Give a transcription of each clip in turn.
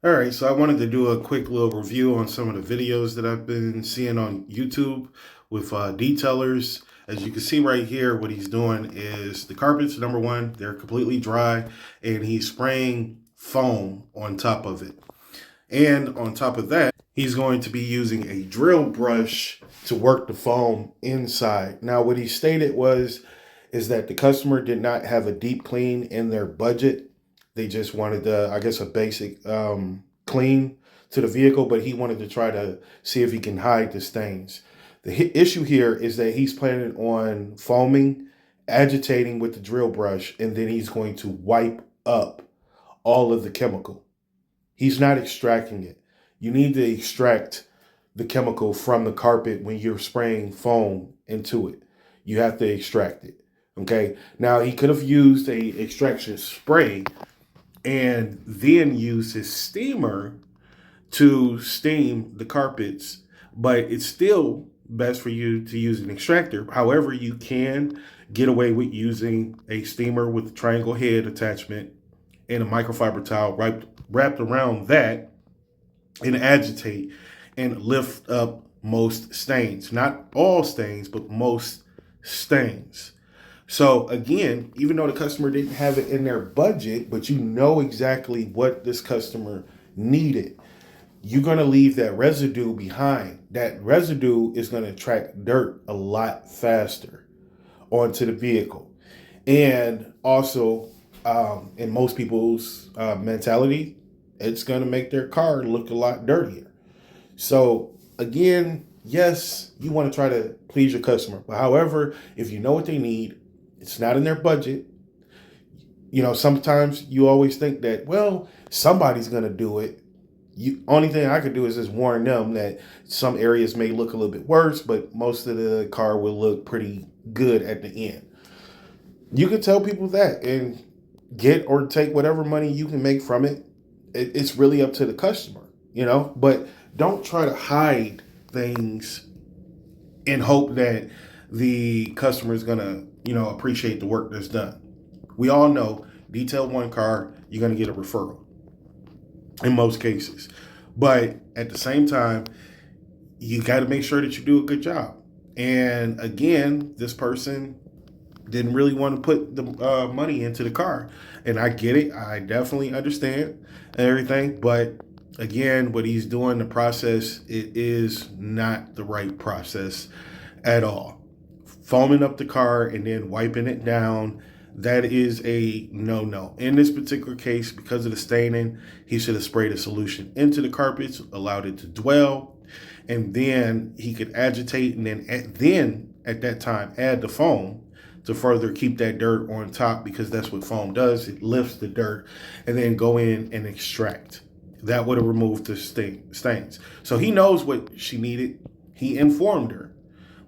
All right, so I wanted to do a quick little review on some of the videos that I've been seeing on YouTube with detailers. As you can see right here, what he's doing is the carpets, number one, they're completely dry, and he's spraying foam on top of it. And on top of that, he's going to be using a drill brush to work the foam inside. Now, what he stated is that the customer did not have a deep clean in their budget. They just wanted, I guess, a basic clean to the vehicle, but he wanted to try to see if he can hide the stains. The issue here is that he's planning on foaming, agitating with the drill brush, and then he's going to wipe up all of the chemical. He's not extracting it. You need to extract the chemical from the carpet when you're spraying foam into it. You have to extract it. Okay. Now he could have used a extraction spray and then used his steamer to steam the carpets, but it's still best for you to use an extractor. However, you can get away with using a steamer with a triangle head attachment and a microfiber towel wrapped around that and agitate and lift up most stains. Not all stains, but most stains. So again, even though the customer didn't have it in their budget, but you know exactly what this customer needed, you're going to leave that residue behind. That residue is going to attract dirt a lot faster onto the vehicle. And also, in most people's mentality, it's going to make their car look a lot dirtier. So again, yes, you want to try to please your customer. But however, if you know what they need, it's not in their budget. You know, sometimes you always think that, well, somebody's going to do it. Only thing I could do is just warn them that some areas may look a little bit worse, but most of the car will look pretty good at the end. You can tell people that and get or take whatever money you can make from it. It's really up to the customer, you know, but don't try to hide things and hope that the customer is going to, appreciate the work that's done. We all know detail one car, you're going to get a referral in most cases. But at the same time, you got to make sure that you do a good job. And again, this person didn't really want to put the money into the car. And I get it. I definitely understand and everything. But again, what he's doing, the process, it is not the right process at all. Foaming up the car and then wiping it down, that is a no-no. In this particular case, because of the staining, he should have sprayed a solution into the carpets, allowed it to dwell, and then he could agitate and then at that time add the foam to further keep that dirt on top, because that's what foam does. It lifts the dirt and then go in and extract. That would have removed the stains. So he knows what she needed. He informed her,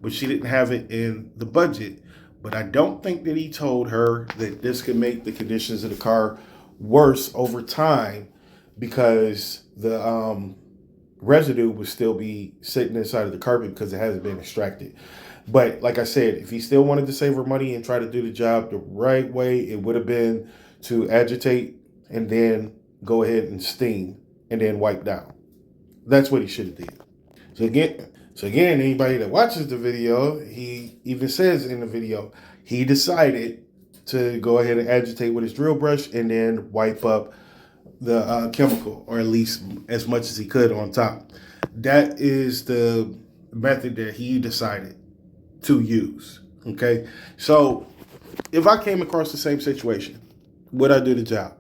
but she didn't have it in the budget. But I don't think that he told her that this could make the conditions of the car worse over time, because the residue would still be sitting inside of the carpet because it hasn't been extracted. But like I said, if he still wanted to save her money and try to do the job the right way, it would have been to agitate and then go ahead and steam and then wipe down. That's what he should have did. So again, anybody that watches the video, he even says in the video, he decided to go ahead and agitate with his drill brush and then wipe up the chemical, or at least as much as he could on top. That is the method that he decided to use. Okay. So if I came across the same situation, would I do the job?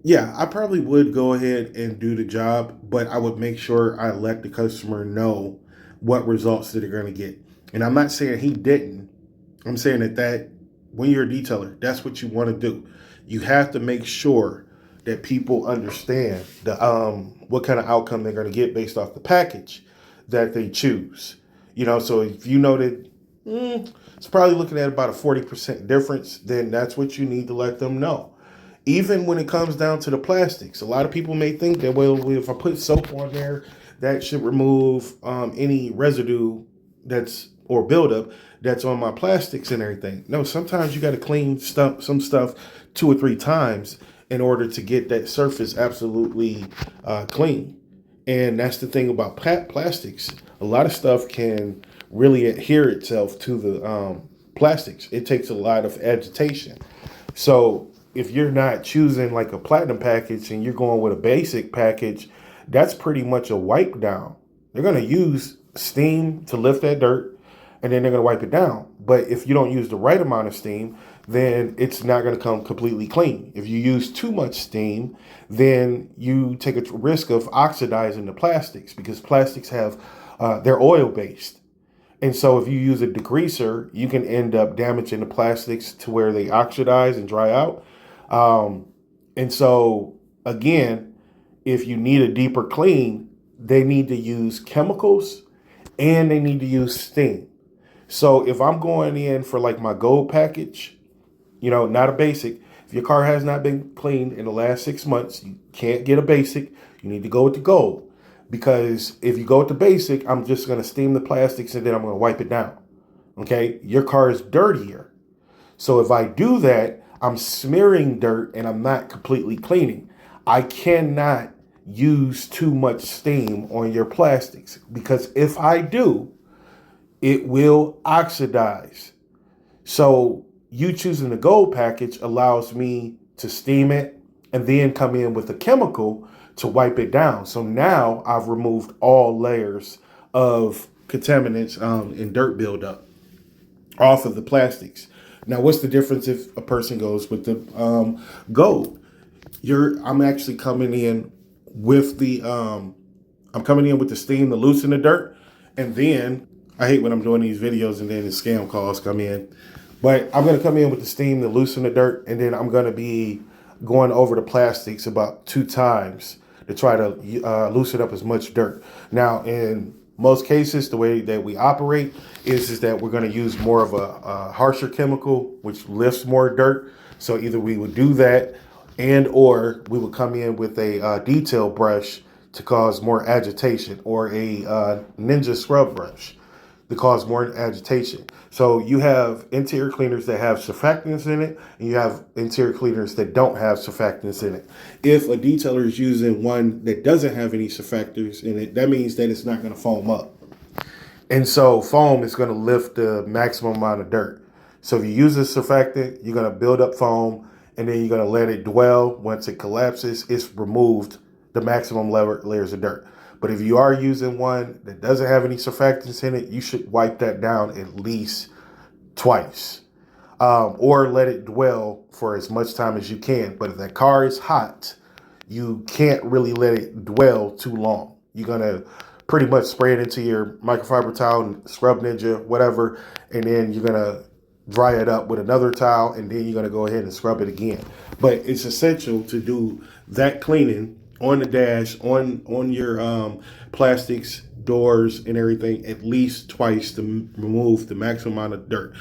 Yeah, I probably would go ahead and do the job, but I would make sure I let the customer know what results that they're going to get. And I'm not saying he didn't. I'm saying that when you're a detailer, that's what you want to do. You have to make sure that people understand the what kind of outcome they're going to get based off the package that they choose. You know, so if you know that it's probably looking at about a 40% difference, then that's what you need to let them know. Even when it comes down to the plastics, a lot of people may think that, well, if I put soap on there, that should remove any residue or buildup that's on my plastics and everything. No, sometimes you got to clean some stuff 2 or 3 times in order to get that surface absolutely clean. And that's the thing about plastics. A lot of stuff can really adhere itself to the plastics. It takes a lot of agitation. So if you're not choosing like a platinum package and you're going with a basic package, that's pretty much a wipe down. They're going to use steam to lift that dirt, and then they're going to wipe it down. But if you don't use the right amount of steam, then it's not going to come completely clean. If you use too much steam, then you take a risk of oxidizing the plastics, because plastics have they're oil based. And so if you use a degreaser, you can end up damaging the plastics to where they oxidize and dry out. And so again, if you need a deeper clean, they need to use chemicals and they need to use steam. So if I'm going in for like my gold package, not a basic. If your car has not been cleaned in the last 6 months, you can't get a basic. You need to go with the gold. Because if you go with the basic, I'm just going to steam the plastics and then I'm going to wipe it down. Okay? Your car is dirtier. So if I do that, I'm smearing dirt and I'm not completely cleaning. I cannot use too much steam on your plastics, because if I do, it will oxidize. So you choosing the gold package allows me to steam it and then come in with a chemical to wipe it down. So now I've removed all layers of contaminants and dirt buildup off of the plastics. Now, what's the difference if a person goes with the gold? I'm actually coming in with the steam to loosen the dirt, and then I hate when I'm doing these videos and then the scam calls come in. But I'm going to come in with the steam to loosen the dirt, and then I'm going to be going over the plastics about 2 times to try to loosen up as much dirt. Now, in most cases, the way that we operate is that we're going to use more of a harsher chemical, which lifts more dirt. So either we would do that, and or we would come in with a detail brush to cause more agitation, or a ninja scrub brush to cause more agitation. So you have interior cleaners that have surfactants in it, and you have interior cleaners that don't have surfactants in it. If a detailer is using one that doesn't have any surfactants in it, that means that it's not going to foam up. And so foam is going to lift the maximum amount of dirt. So if you use a surfactant, you're going to build up foam, and then you're going to let it dwell. Once it collapses, it's removed the maximum layers of dirt. But if you are using one that doesn't have any surfactants in it, you should wipe that down at least twice, or let it dwell for as much time as you can. But if that car is hot, you can't really let it dwell too long. You're going to pretty much spray it into your microfiber towel, Scrub Ninja, whatever, and then you're going to dry it up with another towel, and then you're going to go ahead and scrub it again. But it's essential to do that cleaning on the dash, on your plastics, doors, and everything at least twice to remove the maximum amount of dirt.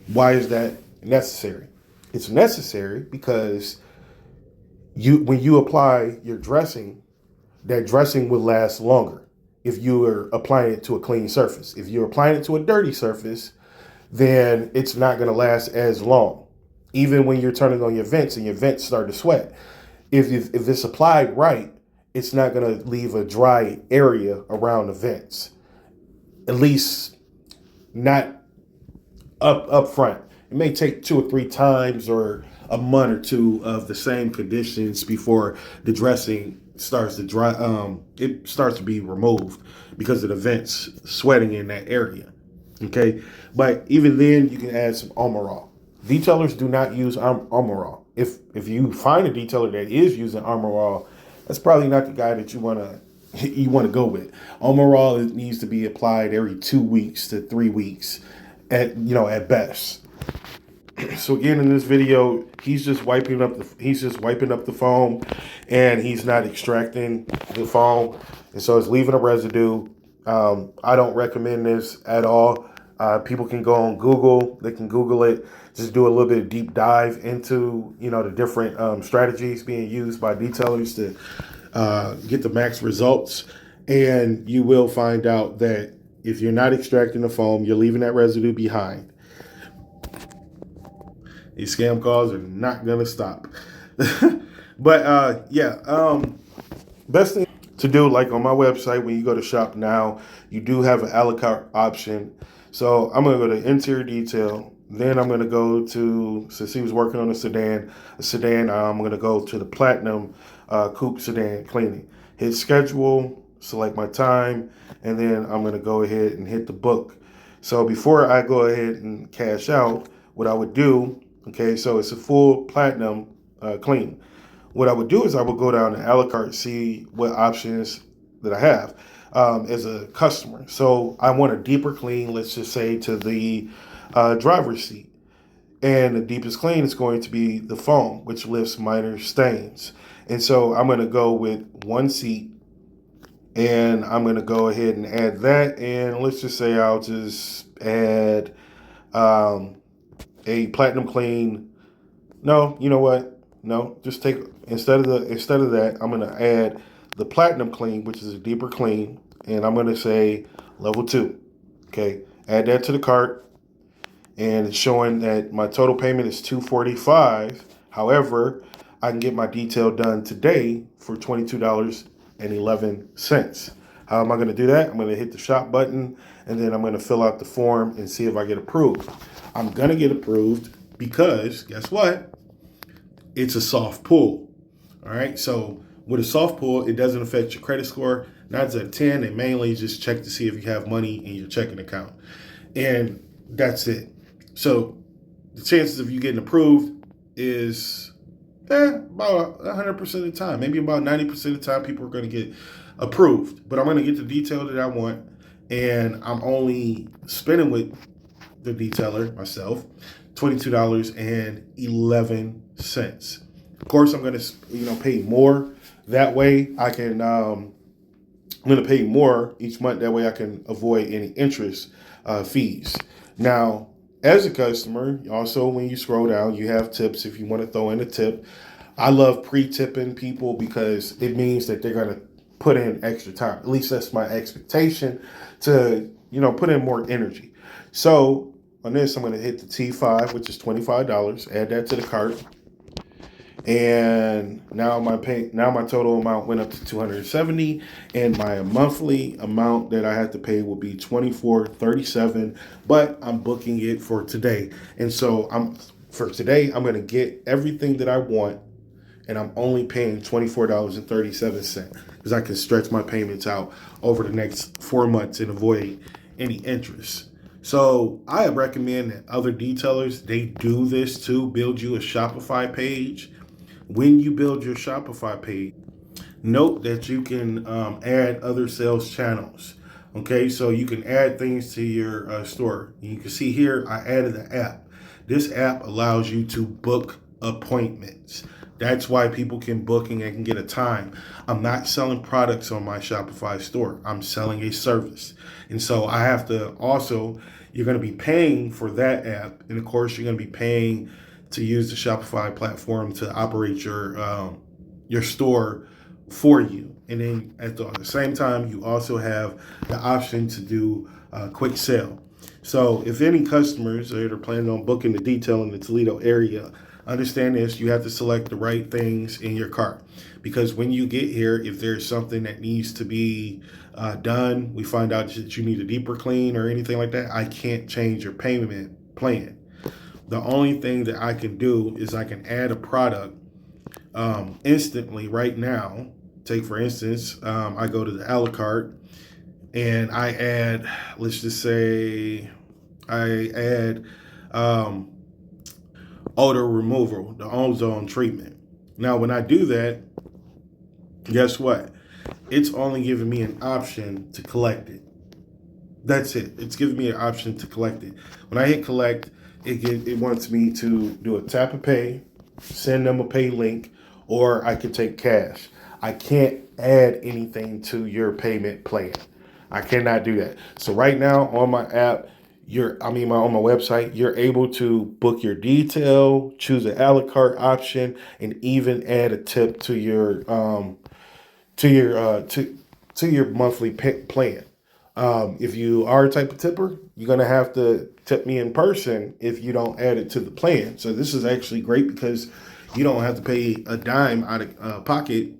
Why is that necessary? It's necessary because when you apply your dressing, that dressing will last longer if you are applying it to a clean surface. If you're applying it to a dirty surface, then it's not going to last as long. Even when you're turning on your vents and your vents start to sweat, if it's applied right, it's not going to leave a dry area around the vents. At least not up front. It may take 2 or 3 times or a month or 2 of the same conditions before the dressing starts to dry. It starts to be removed because of the vents sweating in that area. Okay, but even then, you can add some Armor-All. Detailers do not use Armor-All. If you find a detailer that is using Armor-All, that's probably not the guy that you want to go with. Armor-All needs to be applied every 2 weeks to 3 weeks, at best. So again, in this video, he's just wiping up the foam, and he's not extracting the foam, and so it's leaving a residue. I don't recommend this at all. People can go on Google. They can Google it. Just do a little bit of deep dive into, the different strategies being used by detailers to get the max results. And you will find out that if you're not extracting the foam, you're leaving that residue behind. These scam calls are not going to stop. But best thing to do, like on my website, when you go to shop now, you do have an a la carte option. So I'm gonna go to interior detail. Then I'm gonna go to, since he was working on a sedan, I'm gonna go to the platinum coupe sedan cleaning. Hit schedule, select my time, and then I'm gonna go ahead and hit the book. So before I go ahead and cash out, what I would do, okay, so it's a full platinum clean. What I would do is I would go down to a la carte, see what options that I have as a customer. So I want a deeper clean, let's just say to the driver's seat. And the deepest clean is going to be the foam, which lifts minor stains. And so I'm going to go with one seat, and I'm going to go ahead and add that. And let's just say I'll just add um, a platinum clean. No, you know what? No, just take instead of that, I'm gonna add the platinum clean, which is a deeper clean, and I'm gonna say level 2. Okay, add that to the cart, and it's showing that my total payment is $245. However, I can get my detail done today for $22.11. How am I going to do that? I'm going to hit the shop button, and then I'm going to fill out the form and see if I get approved. I'm going to get approved because guess what? It's a soft pull. All right. So with a soft pull, it doesn't affect your credit score. 9 out of 10, it mainly just check to see if you have money in your checking account. And that's it. So the chances of you getting approved is about 100% of the time. Maybe about 90% of the time people are going to get approved. But I'm going to get the detail that I want. And I'm only spending with the detailer myself $22.11. Of course, I'm going to pay more. That way I can I'm going to pay more each month. That way I can avoid any interest fees. Now, as a customer, also when you scroll down, you have tips if you want to throw in a tip. I love pre-tipping people because it means that they're going to put in extra time. At least that's my expectation, to put in more energy. So on this, I'm going to hit the T5, which is $25. Add that to the cart. And now my total amount went up to $270, and my monthly amount that I have to pay will be $24.37. But I'm booking it for today, and so I'm going to get everything that I want, and I'm only paying $24.37 because I can stretch my payments out over the next 4 months and avoid any interest. So I recommend that other detailers, they do this too. Build you a Shopify page. When you build your Shopify page, note that you can add other sales channels. Okay, so you can add things to your store. You can see here, I added an app. This app allows you to book appointments. That's why people can book and can get a time. I'm not selling products on my Shopify store. I'm selling a service. And so I have to also, you're going to be paying for that app. And of course, you're going to be paying to use the Shopify platform to operate your store for you. And then at the same time, you also have the option to do a quick sale. So if any customers that are planning on booking the detail in the Toledo area, understand this, you have to select the right things in your cart. Because when you get here, if there's something that needs to be done, we find out that you need a deeper clean or anything like that, I can't change your payment plan. The only thing that I can do is I can add a product instantly right now. Take, for instance, I go to the a la carte and I add, let's just say, I add odor removal, the ozone treatment. Now, when I do that, guess what? It's only giving me an option to collect it. That's it. It's giving me an option to collect it. When I hit collect, it wants me to do a tap and pay, send them a pay link, or I could take cash. I can't add anything to your payment plan. I cannot do that. So right now on my app, on my website, you're able to book your detail, choose an a la carte option, and even add a tip to your monthly plan. If you are a type of tipper, you're going to have to tip me in person if you don't add it to the plan. So this is actually great because you don't have to pay a dime out of pocket,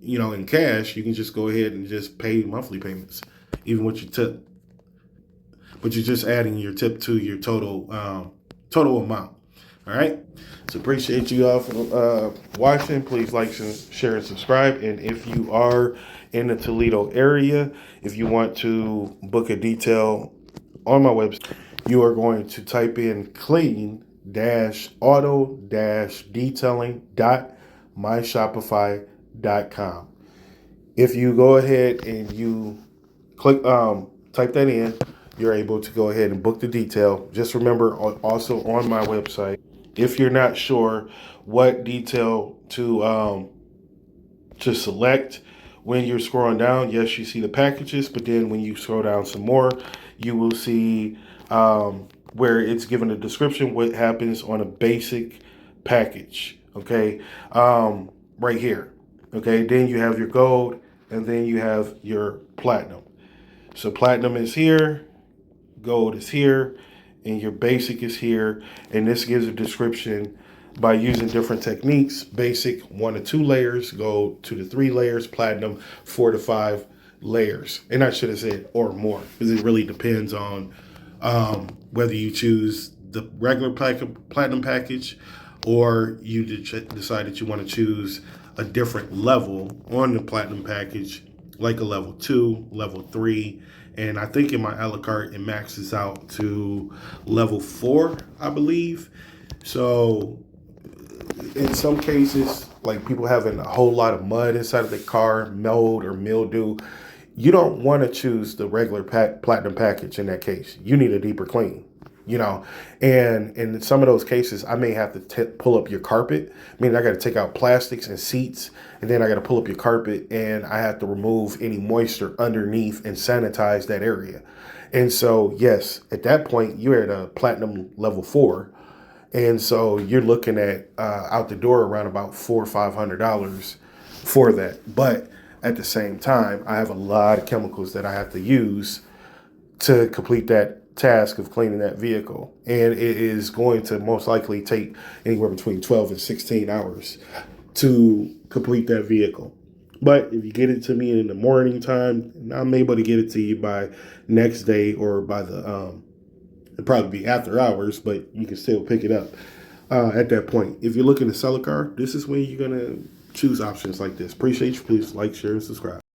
in cash. You can just go ahead and just pay monthly payments, even with your tip. But you're just adding your tip to your total amount. All right. So appreciate you all for watching. Please like, share, and subscribe. And if you are in the Toledo area, if you want to book a detail on my website, you are going to type in clean-auto-detailing.myshopify.com. If you go ahead and you click type that in, you're able to go ahead and book the detail. Just remember, also on my website, if you're not sure what detail to select, when you're scrolling down, yes, you see the packages, but then when you scroll down some more, you will see where it's given a description what happens on a basic package. Okay, right here. Okay, then you have your gold, and then you have your platinum. So platinum is here, gold is here, and your basic is here. And this gives a description by using different techniques. Basic 1 to 2 layers, gold 2 to 3 layers, platinum 4 to 5 layers. And I should have said or more, because it really depends on whether you choose the regular platinum package or you decide that you want to choose a different level on the platinum package, like a level 2, level 3, and I think in my a la carte it maxes out to level 4, I believe. So in some cases, like people having a whole lot of mud inside of their car, mold or mildew, you don't want to choose the regular platinum package in that case. You need a deeper clean. And in some of those cases, I may have to pull up your carpet. I mean, I got to take out plastics and seats, and then I got to pull up your carpet, and I have to remove any moisture underneath and sanitize that area. And so, yes, at that point, you're at a platinum level 4. And so you're looking at out the door around about $400 or $500 for that. But at the same time, I have a lot of chemicals that I have to use to complete that task of cleaning that vehicle, and it is going to most likely take anywhere between 12 and 16 hours to complete that vehicle. But if you get it to me in the morning time, I'm able to get it to you by next day, or by the it'll probably be after hours, but you can still pick it up at that point. If you're looking to sell a car, this is when you're gonna choose options like this. Appreciate you. Please like, share, and subscribe.